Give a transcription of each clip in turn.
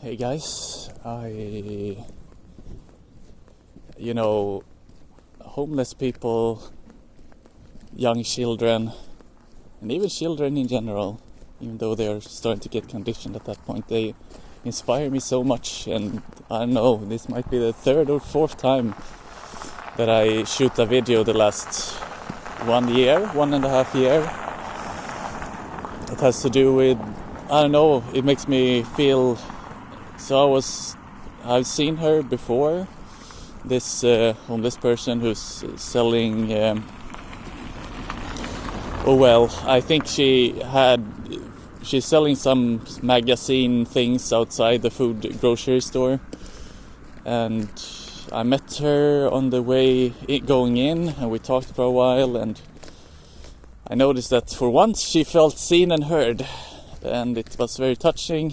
Hey guys, homeless people, young children, and even children in general, even though they are starting to get conditioned at that point, they inspire me so much. And I don't know, this might be the third or fourth time that I shoot a video the last 1.5 years. It has to do with, I don't know, it makes me feel. So I've seen her before, this homeless person who's selling, I think she's selling some magazine things outside the food grocery store, and I met her on the way going in, and we talked for a while, and I noticed that for once she felt seen and heard, and it was very touching.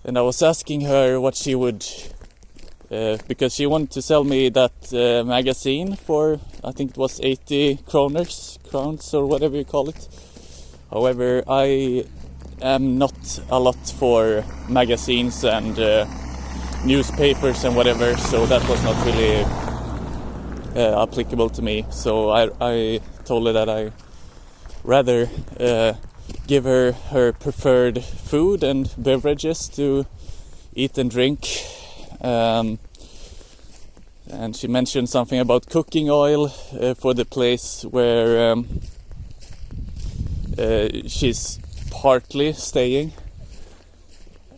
And I was asking her what she would, because she wanted to sell me that magazine for, I think it was 80 crowns or whatever you call it. However, I am not a lot for magazines and newspapers and whatever, so that was not really applicable to me. So I told her that I rather give her preferred food and beverages to eat and drink, and she mentioned something about cooking oil for the place where she's partly staying.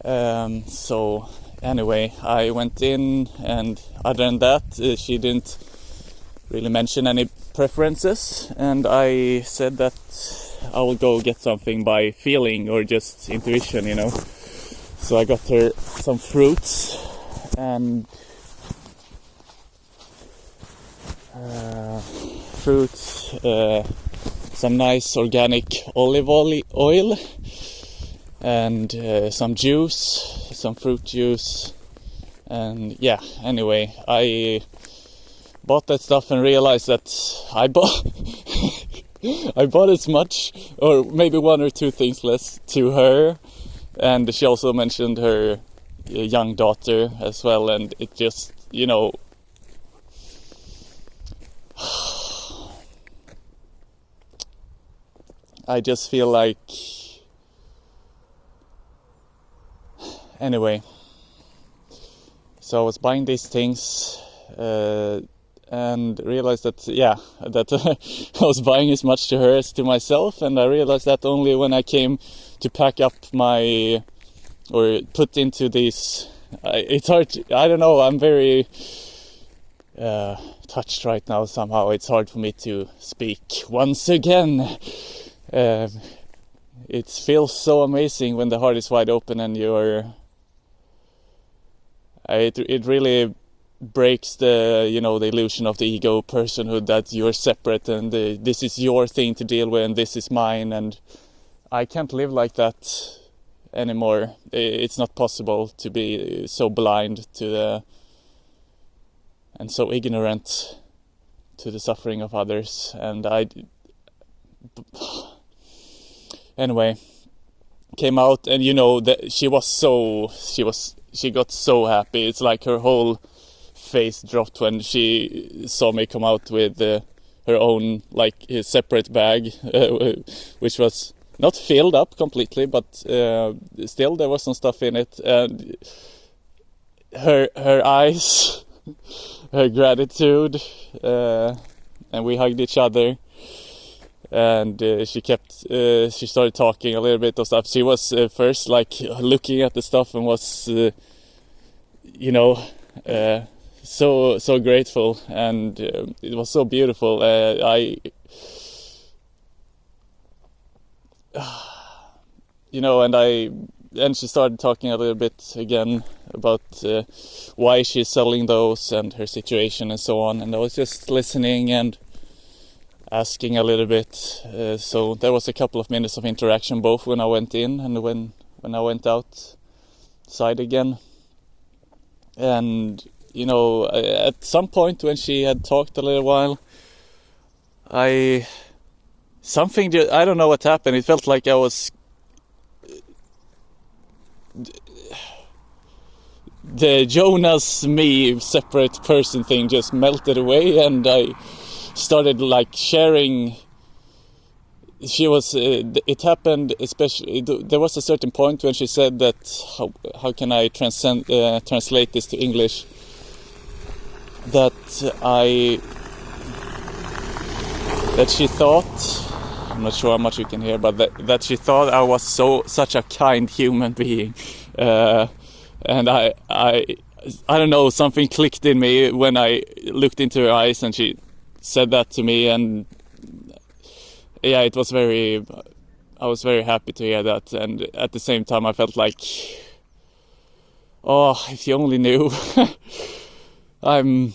So anyway, I went in, and other than that, she didn't really mention any preferences, and I said that I will go get something by feeling or just intuition, So I got her some fruits and some nice organic olive oil and some juice, some fruit juice, and yeah, anyway, I bought that stuff and realized that I bought as much, or maybe one or two things less, to her, and she also mentioned her young daughter as well, and it just, I just feel like, anyway, so I was buying these things, and realized that I was buying as much to her as to myself, and I realized that only when I came to pack up or put into these. It's hard. I don't know. I'm very touched right now. Somehow it's hard for me to speak once again. It feels so amazing when the heart is wide open and you're. It really breaks the illusion of the ego personhood, that you're separate and this is your thing to deal with and this is mine, and I can't live like that anymore. It's not possible to be so blind to and so ignorant to the suffering of others. And anyway, came out, and that she got so happy. It's like her whole face dropped when she saw me come out with her own separate bag, which was not filled up completely, but still there was some stuff in it. And her eyes, her gratitude, and we hugged each other, and she started talking a little bit of stuff. She was first looking at the stuff and was so grateful, and it was so beautiful. And she started talking a little bit again about why she's selling those and her situation and so on, and I was just listening and asking a little bit. So there was a couple of minutes of interaction, both when I went in and when I went outside again. And at some point when she had talked a little while, I don't know what happened. It felt like I was the Jonas me separate person thing just melted away, and I started like sharing. She was it happened especially, there was a certain point when she said that how can I translate this to English, that she thought, I'm not sure how much you can hear, but that she thought I was such a kind human being, and I don't know, something clicked in me when I looked into her eyes and she said that to me, and yeah, I was very happy to hear that, and at the same time I felt like, oh, if you only knew. I'm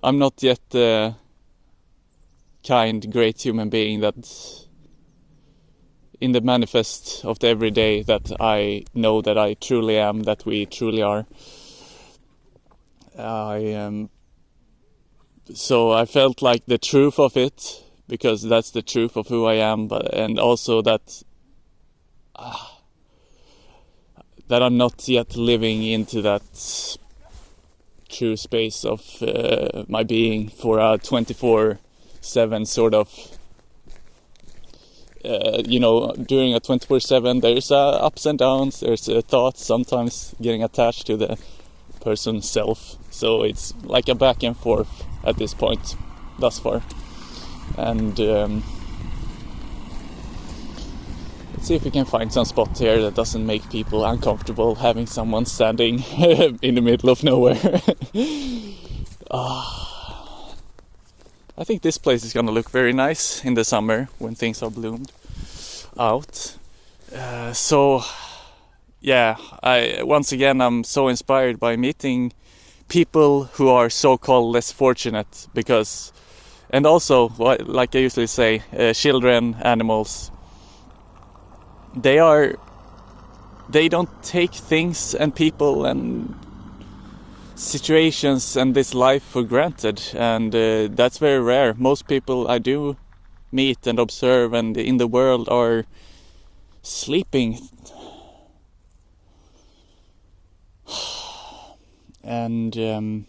not yet the kind, great human being that in the manifest of the everyday that I know that I truly am, that we truly are. So I felt like the truth of it, because that's the truth of who I am, and also that I'm not yet living into that true space of my being for a 24/7 sort of, during a 24/7 there's ups and downs, there's thoughts sometimes getting attached to the person's self, so it's like a back and forth at this point thus far. And let's see if we can find some spot here that doesn't make people uncomfortable, having someone standing in the middle of nowhere. I think this place is gonna look very nice in the summer when things are bloomed out. So yeah, once again I'm so inspired by meeting people who are so-called less fortunate, because, and also, like I usually say, children, animals, they don't take things and people and situations and this life for granted, and that's very rare. Most people I do meet and observe and in the world are sleeping. And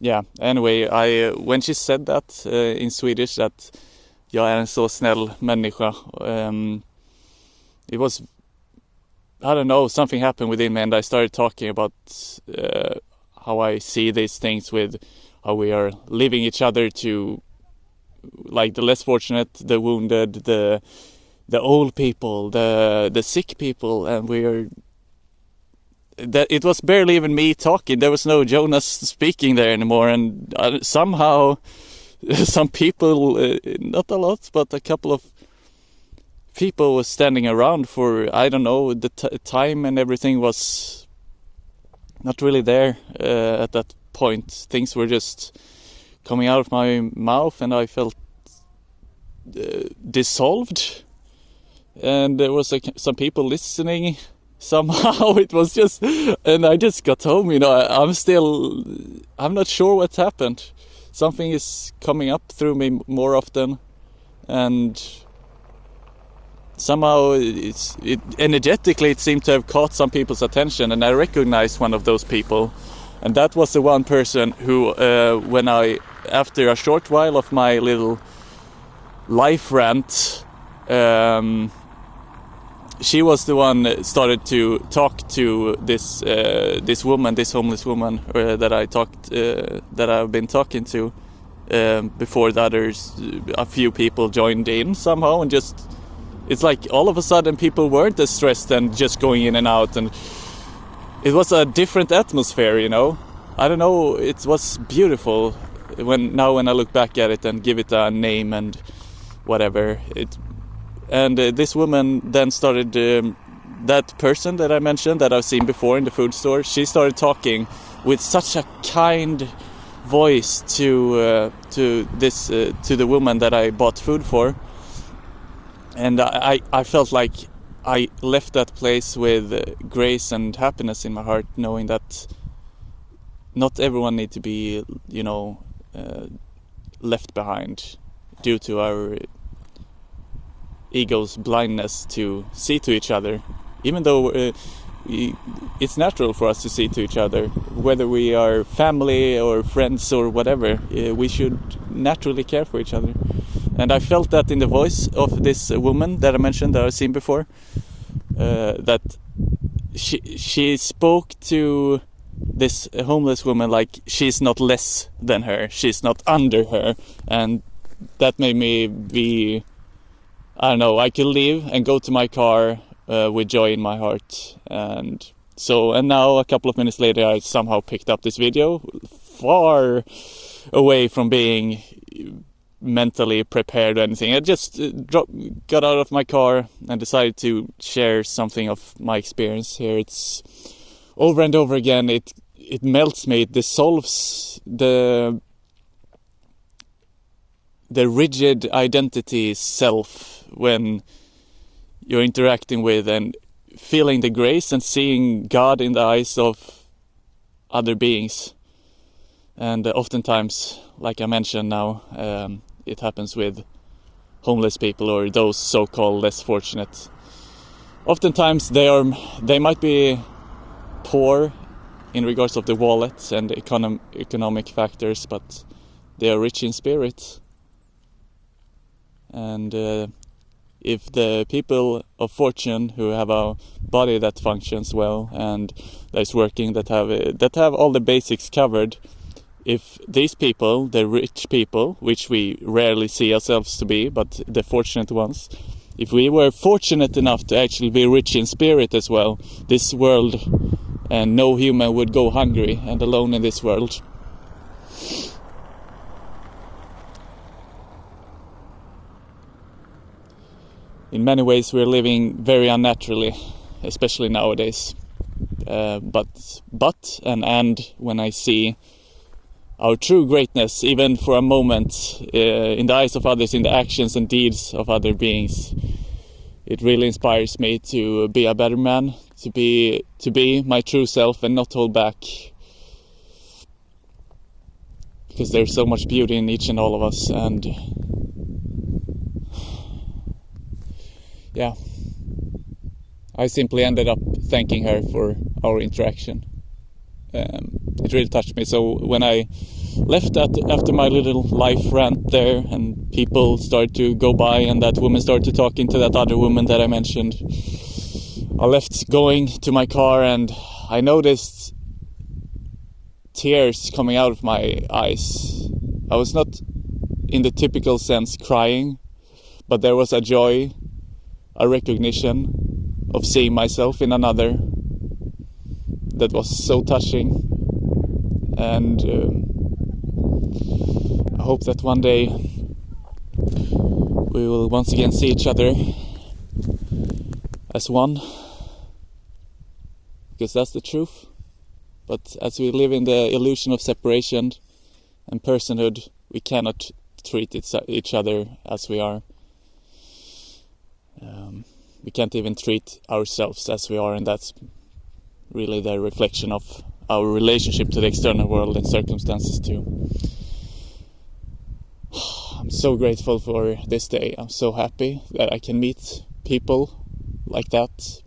yeah, anyway, when she said that in Swedish, that jag är en så snäll människa, it was, I don't know, something happened within me, and I started talking about how I see these things, with how we are leaving each other to, like, the less fortunate, the wounded, the old people, the sick people, and we are. That it was barely even me talking. There was no Jonas speaking there anymore, and somehow some people, not a lot, but a couple of people were standing around for, I don't know, the time and everything was not really there at that point. Things were just coming out of my mouth, and I felt dissolved, and there was some people listening. Somehow it was just, and I just got home, I'm not sure what happened. Something is coming up through me more often, and somehow it energetically it seemed to have caught some people's attention, and I recognized one of those people, and that was the one person who, when after a short while of my little life rant, she was the one that started to talk to this woman, this homeless woman that I've been talking to before the others. A few people joined in somehow, and just, it's like all of a sudden people weren't as stressed and just going in and out, and it was a different atmosphere, I don't know, it was beautiful when I look back at it and give it a name and whatever. And this woman then started, that person that I mentioned that I've seen before in the food store, she started talking with such a kind voice to the woman that I bought food for. And I felt like I left that place with grace and happiness in my heart, knowing that not everyone needs to be, left behind due to our ego's blindness to see to each other. Even though it's natural for us to see to each other, whether we are family or friends or whatever. We should naturally care for each other, and I felt that in the voice of this woman that I mentioned, that I've seen before, that she spoke to this homeless woman like she's not less than her, she's not under her, and that made me be, I don't know, I could leave and go to my car with joy in my heart. And now a couple of minutes later I somehow picked up this video, far away from being mentally prepared or anything. I just got out of my car and decided to share something of my experience here. It's over and over again, it melts me, it dissolves the rigid identity self when you're interacting with and feeling the grace and seeing God in the eyes of other beings. And oftentimes, like I mentioned now, it happens with homeless people or those so-called less fortunate. Oftentimes they might be poor in regards of the wallet and economic factors, but they are rich in spirit. And if the people of fortune who have a body that functions well and that is working, that have all the basics covered, if these people, the rich people, which we rarely see ourselves to be, but the fortunate ones, if we were fortunate enough to actually be rich in spirit as well, this world and no human would go hungry and alone in this world. In many ways we're living very unnaturally, especially nowadays. But when I see our true greatness, even for a moment, in the eyes of others, in the actions and deeds of other beings, it really inspires me to be a better man, to be my true self and not hold back. Because there's so much beauty in each and all of us, and yeah, I simply ended up thanking her for our interaction. It really touched me. So when I left after my little life rant there, and people started to go by, and that woman started to talk into that other woman that I mentioned, I left going to my car, and I noticed tears coming out of my eyes. I was not in the typical sense crying, but there was a joy, a recognition of seeing myself in another that was so touching. And I hope that one day we will once again see each other as one, because that's the truth. But as we live in the illusion of separation and personhood, we cannot treat each other as we are. We can't even treat ourselves as we are, and that's really the reflection of our relationship to the external world and circumstances too. I'm so grateful for this day. I'm so happy that I can meet people like that.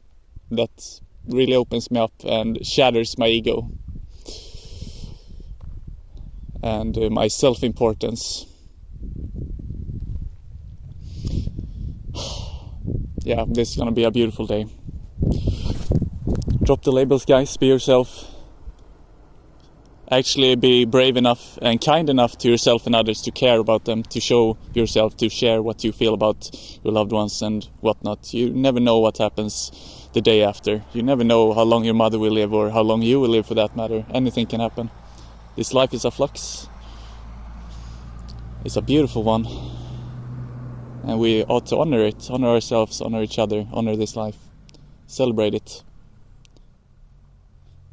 That really opens me up and shatters my ego and my self-importance. Yeah, this is gonna be a beautiful day. Drop the labels, guys. Be yourself. Actually be brave enough and kind enough to yourself and others to care about them, to show yourself, to share what you feel about your loved ones and whatnot. You never know what happens the day after. You never know how long your mother will live, or how long you will live for that matter. Anything can happen. This life is a flux. It's a beautiful one. And we ought to honor it, honor ourselves, honor each other, honor this life. Celebrate it.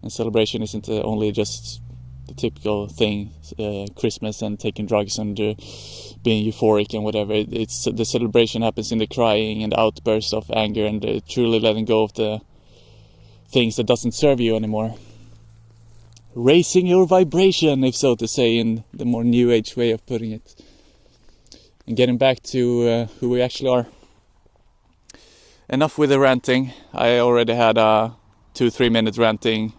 And celebration isn't only just the typical thing, Christmas and taking drugs and being euphoric and whatever. It's the celebration happens in the crying and the outbursts of anger and truly letting go of the things that doesn't serve you anymore. Raising your vibration, if so to say, in the more new age way of putting it. And getting back to who we actually are. Enough with the ranting. I already had a 2-3 minute ranting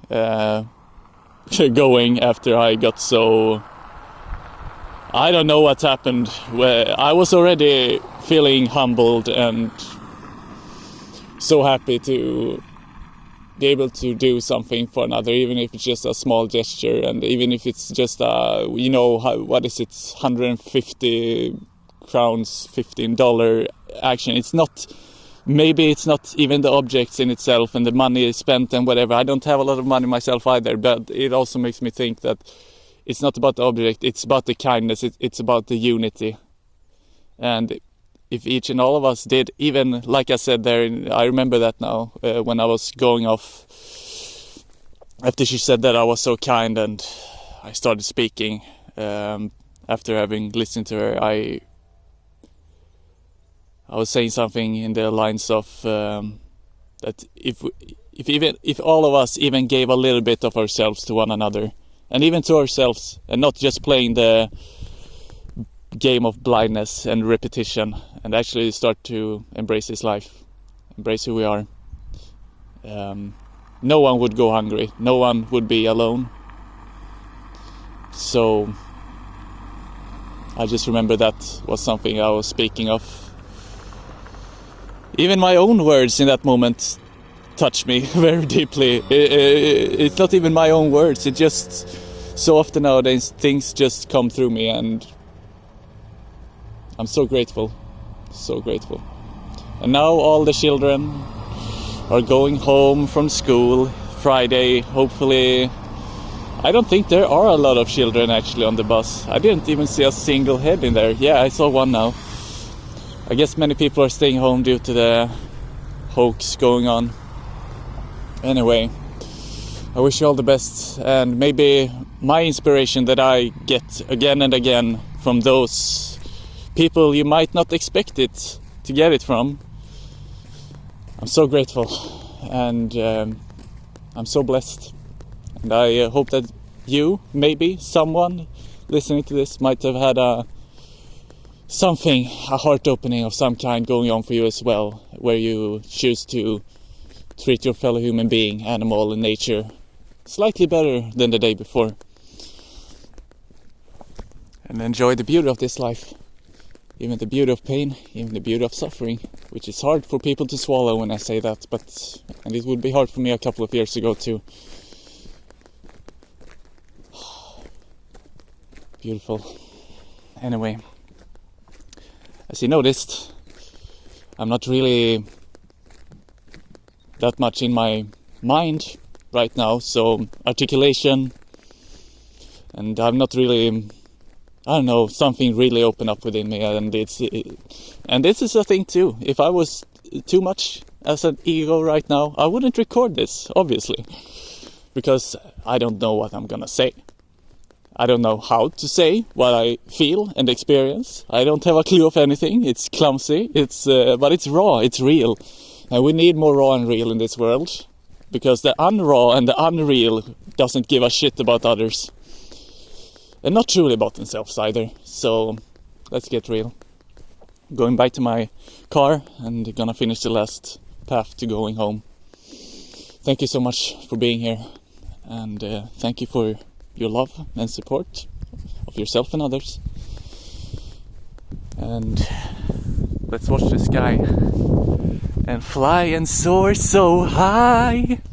going after I got so... I don't know what happened. Where I was already feeling humbled and so happy to be able to do something for another, even if it's just a small gesture, and even if it's just what is it, 150 crowns, $15 action. It's not, maybe it's not even the objects in itself and the money spent and whatever. I don't have a lot of money myself either, but it also makes me think that it's not about the object, it's about the kindness, it's about the unity. And if each and all of us did, even like I said there, I remember that now, when I was going off, after she said that I was so kind and I started speaking, after having listened to her, I was saying something in the lines of that if all of us even gave a little bit of ourselves to one another, and even to ourselves, and not just playing the game of blindness and repetition, and actually start to embrace this life, embrace who we are, no one would go hungry, no one would be alone. So I just remember that was something I was speaking of. Even my own words in that moment touched me very deeply. It's not even my own words, it just, so often nowadays things just come through me, and I'm so grateful, so grateful. And now all the children are going home from school Friday, hopefully. I don't think there are a lot of children actually on the bus. I didn't even see a single head in there. Yeah, I saw one now. I guess many people are staying home due to the hoax going on. Anyway, I wish you all the best, and maybe my inspiration that I get again and again from those people you might not expect it to get it from. I'm so grateful, and I'm so blessed, and I hope that you, maybe someone listening to this, might have had a heart opening of some kind going on for you as well, where you choose to treat your fellow human being, animal and nature slightly better than the day before, and enjoy the beauty of this life, even the beauty of pain, even the beauty of suffering, which is hard for people to swallow when I say that, and it would be hard for me a couple of years ago too. Beautiful. Anyway, as you noticed, I'm not really that much in my mind right now, so articulation, and I'm not really, I don't know, something really opened up within me, and this is a thing too. If I was too much as an ego right now, I wouldn't record this, obviously, because I don't know what I'm gonna say. I don't know how to say what I feel and experience. I don't have a clue of anything. It's clumsy, but it's raw, it's real. And we need more raw and real in this world, because the unraw and the unreal doesn't give a shit about others. And not truly about themselves either. So let's get real. Going back to my car and gonna finish the last path to going home. Thank you so much for being here. And thank you for your love and support of yourself and others. And let's watch the sky and fly and soar so high.